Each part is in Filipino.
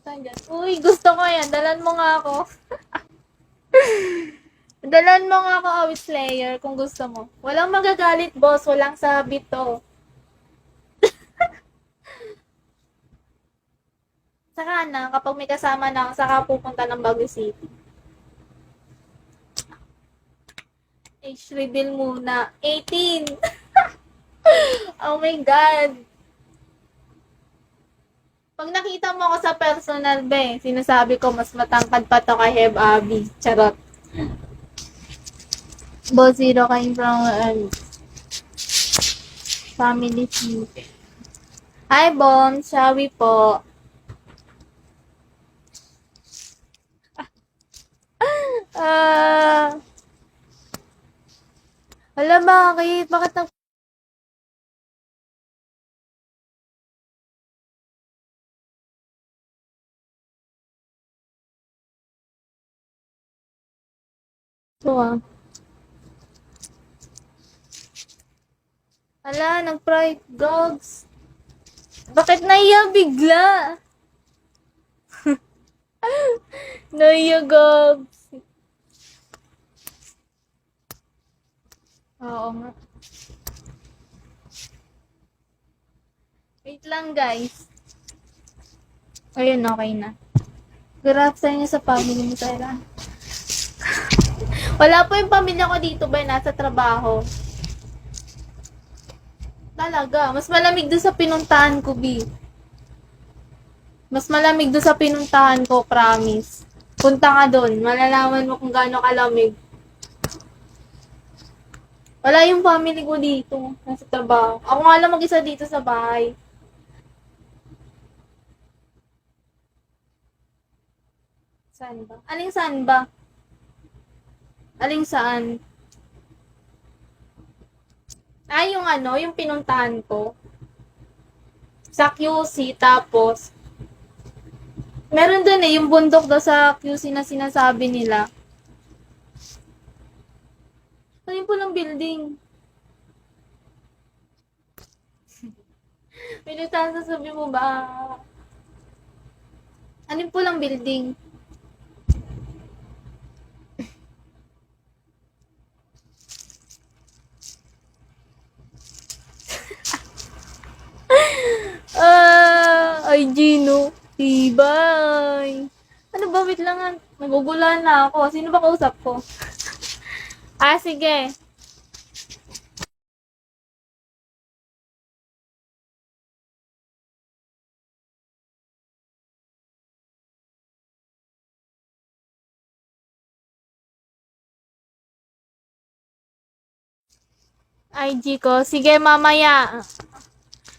kalimutan dyan. Uy, gusto ko yan. Dalan mo nga ako. Dalan mo nga ako, Awit Slayer, kung gusto mo. Walang magagalit, boss. Walang sabit to. Saka na, kapag may kasama na ako, saka pupunta ng Baguio City. Age reveal muna. 18! Oh my God! Pag nakita mo ako sa personal, be, sinasabi ko, mas matangkad pa to kay Heb Abby. Charot. Boss Zero came from family feud. Hi, Bom. Shawi po. Hala, bakit? Bakit nag... Ito Hala, nag-pride dogs. Bakit naiya bigla? Naiya gogs. Oo nga. Wait lang, guys. Ayun, okay na. Grab sa inyo sa family mo, Sarah. Wala po yung pamilya ko dito ba, nasa trabaho. Talaga, mas malamig doon sa pinuntahan ko, B. Mas malamig doon sa pinuntahan ko, promise. Punta ka doon, malalaman mo kung gaano kalamig. Wala yung family ko dito, nasa trabaho. Ako nga lang mag-isa dito sa bahay. Saan ba? Aling saan ba? Aling saan? Yung ano, yung pinuntahan ko. Sa QC, tapos, meron dun yung bundok daw sa QC na sinasabi nila. Ano yung pulang building? Pinuntahan sasabi mo ba? Ano yung pulang building? Ay, Gino. Tibay. Ano ba? Wait lang nga. Nagugulan na ako. Sino ba kausap ko? Sige. IG ko. Sige, mamaya.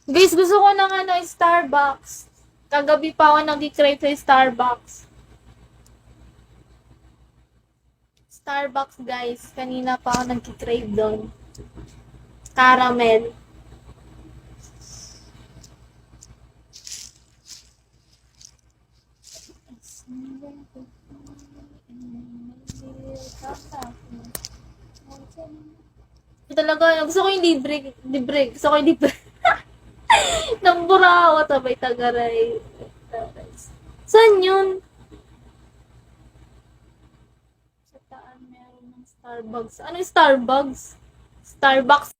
Guys, gusto ko ng Starbucks. Kagabi pa ako nag-crave sa Starbucks. Starbucks, guys. Kanina pa ako nag-crave doon. Caramel. Talaga, gusto ko yung libre. Gusto ko yung libre. Nambura ako, tabay tagaray. Saan yun? Sa taan meron ng Starbucks. Ano yung Starbucks? Starbucks